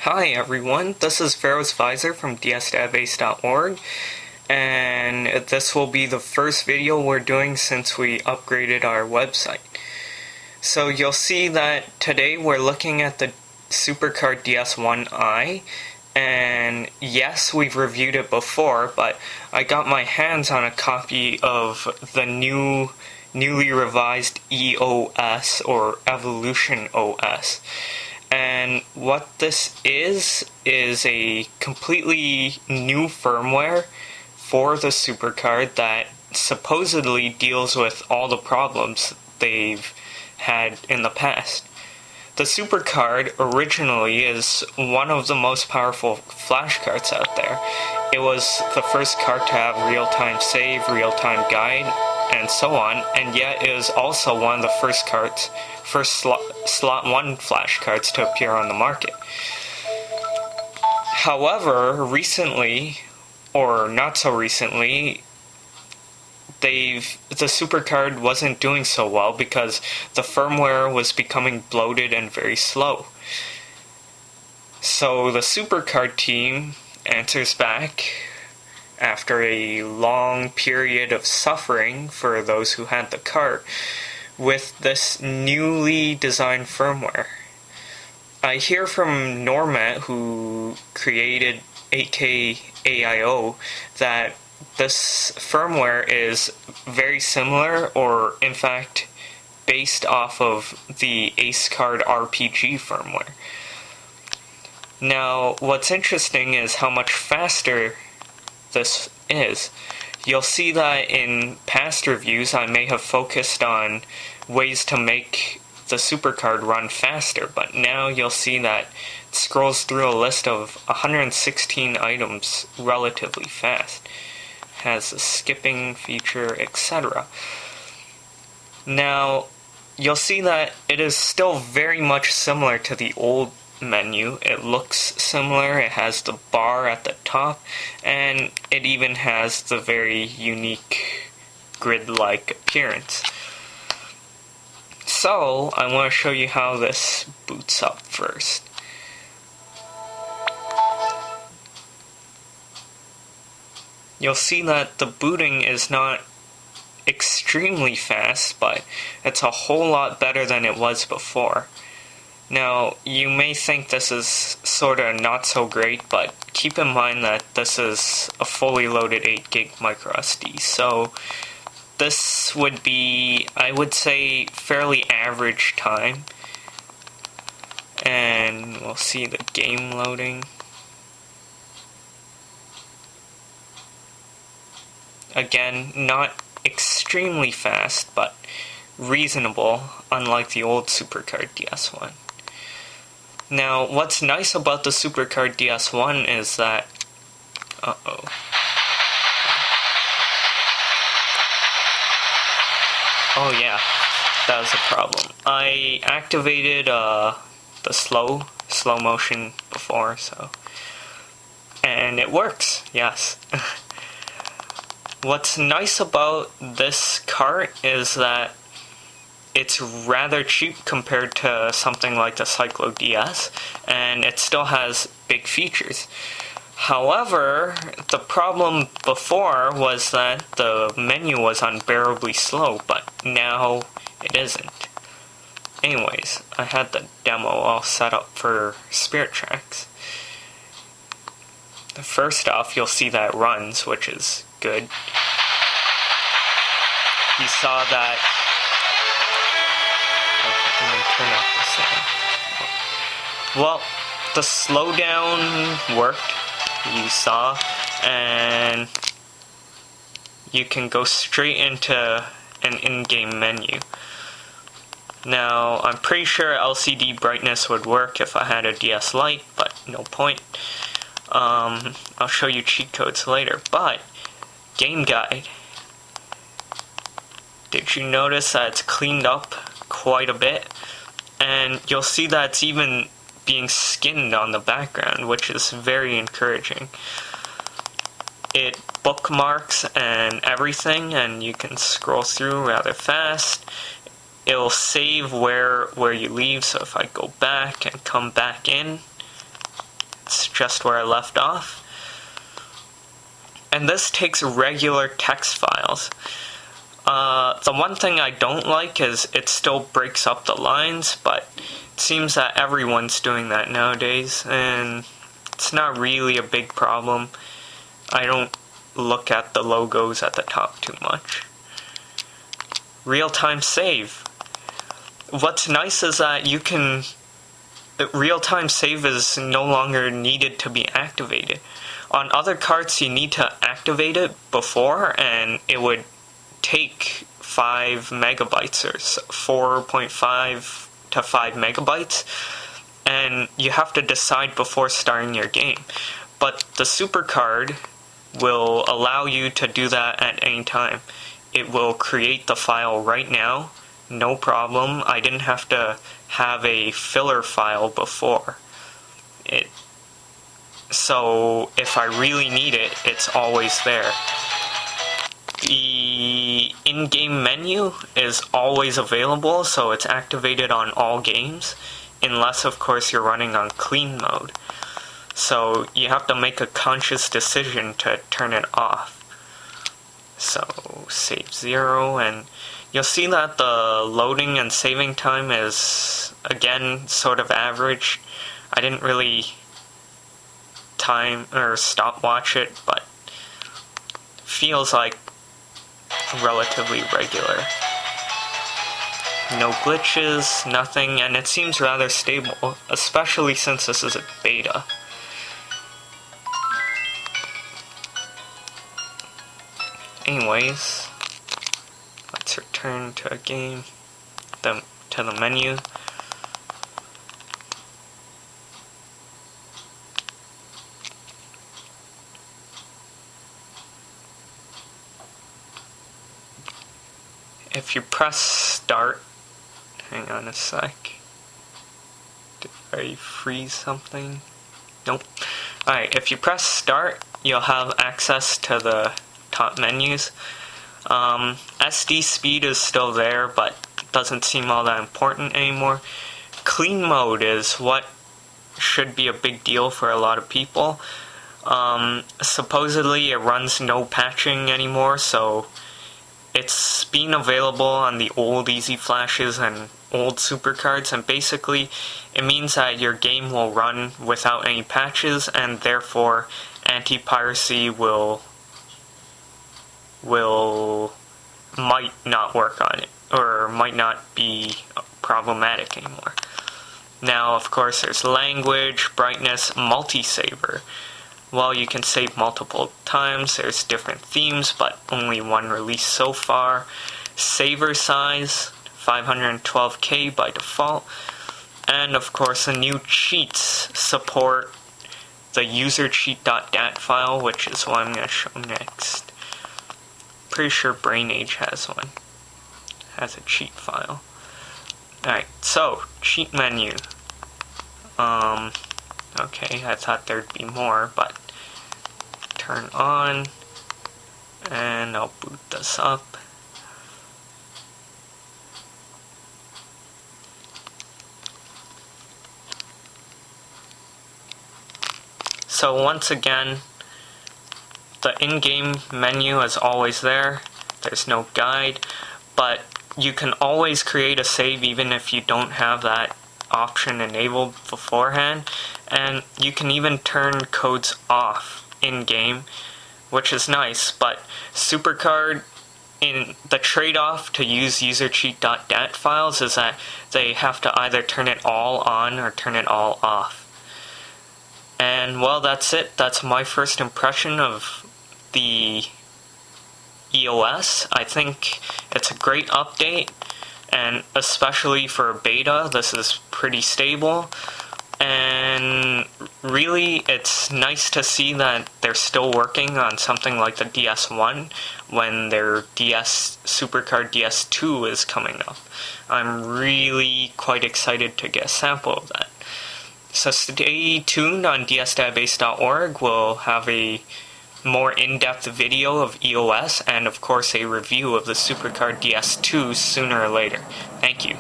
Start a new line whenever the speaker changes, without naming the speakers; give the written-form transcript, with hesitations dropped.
Hi everyone, this is Pharaoh's Visor from dsdatabase.org, and this will be the first video we're doing since we upgraded our website. So you'll see that today we're looking at the Supercard DS ONE, and yes, we've reviewed it before, but I got my hands on a copy of the newly revised EOS, or Evolution OS. And what this is a completely new firmware for the Supercard that supposedly deals with all the problems they've had in the past. The Supercard originally is one of the most powerful flash cards out there. It was the first card to have real-time save, real-time guide, and so on, and yet it was also one of the first slot 1 flash cards to appear on the market. However, recently, or not so recently, the Supercard wasn't doing so well because the firmware was becoming bloated and very slow. So the Supercard team answers back after a long period of suffering for those who had the card with this newly designed firmware. I hear from Normat, who created 8K AIO, that this firmware is very similar, or in fact based off of the Ace Card RPG firmware. Now, what's interesting is how much faster this is. You'll see that in past reviews I may have focused on ways to make the Supercard run faster, but now you'll see that it scrolls through a list of 116 items relatively fast. It has a skipping feature, etc. Now, you'll see that it is still very much similar to the old menu. It looks similar, it has the bar at the top, and it even has the very unique grid-like appearance. So, I want to show you how this boots up first. You'll see that the booting is not extremely fast, but it's a whole lot better than it was before. Now, you may think this is sorta not so great, but keep in mind that this is a fully loaded 8GB microSD, so this would be, I would say, fairly average time. And we'll see the game loading. Again, not extremely fast, but reasonable, unlike the old Supercard DS ONE. Now, what's nice about the Supercard DS ONE is that... Oh yeah, that was a problem. I activated the slow motion before, so... And it works, yes. What's nice about this cart is that it's rather cheap compared to something like the Cyclo DS, and it still has big features. However, the problem before was that the menu was unbearably slow, but now it isn't. Anyways, I had the demo all set up for Spirit Tracks. First off, you'll see that it runs, which is good. You saw that... Turn off the sound. Well, the slowdown worked, you saw, and you can go straight into an in-game menu. Now, I'm pretty sure LCD brightness would work if I had a DS Lite, but no point. I'll show you cheat codes later, but game guide. Did you notice that it's cleaned up quite a bit? And you'll see that it's even being skinned on the background, which is very encouraging. It bookmarks and everything, and you can scroll through rather fast. It'll save where you leave, so if I go back and come back in, just where I left off. And this takes regular text files. The one thing I don't like is it still breaks up the lines, but it seems that everyone's doing that nowadays, and it's not really a big problem. I don't look at the logos at the top too much. Real-time save. What's nice is that real-time save is no longer needed to be activated. On other carts, you need to activate it before, and it would take 5 megabytes or 4.5 to 5 megabytes, and you have to decide before starting your game. But the Supercard will allow you to do that at any time. It will create the file right now, no problem. I didn't have to have a filler file before. So if I really need it, it's always there. The in-game menu is always available, so it's activated on all games, unless of course you're running on clean mode. So you have to make a conscious decision to turn it off. So save 0, and you'll see that the loading and saving time is, again, sort of average. I didn't really time or stopwatch it, but feels like relatively regular. No glitches, nothing, and it seems rather stable, especially since this is a beta. Anyways, let's return to a game, to the menu. If you press start, hang on a sec. Did I freeze something? Nope. Alright, if you press start, you'll have access to the top menus. SD speed is still there, but doesn't seem all that important anymore. Clean mode is what should be a big deal for a lot of people. Supposedly it runs no patching anymore, so it's been available on the old Easy Flashes and old Supercards, and basically it means that your game will run without any patches, and therefore anti-piracy might not work on it, or might not be problematic anymore. Now, of course, there's language, brightness, multi-saver. Well, you can save multiple times. There's different themes, but only one release so far. Saver size, 512K by default. And of course, the new cheats support the usercheat.dat file, which is what I'm going to show next. Pretty sure BrainAge has one. Has a cheat file. Alright, so, cheat menu. Okay, I thought there'd be more, but turn on, and I'll boot this up. So once again, the in-game menu is always there. There's no guide, but you can always create a save even if you don't have that option enabled beforehand, and you can even turn codes off in-game, which is nice. But Supercard, in the trade-off to use usercheat.dat files is that they have to either turn it all on or turn it all off. And well, that's it. That's my first impression of the EOS. I think it's a great update, and especially for a beta, this is pretty stable. And really, it's nice to see that they're still working on something like the DS ONE when their Supercard DS TWO is coming up. I'm really quite excited to get a sample of that. So stay tuned on dsdatabase.org. We'll have a more in-depth video of EOS and of course a review of the Supercard DS TWO sooner or later. Thank you.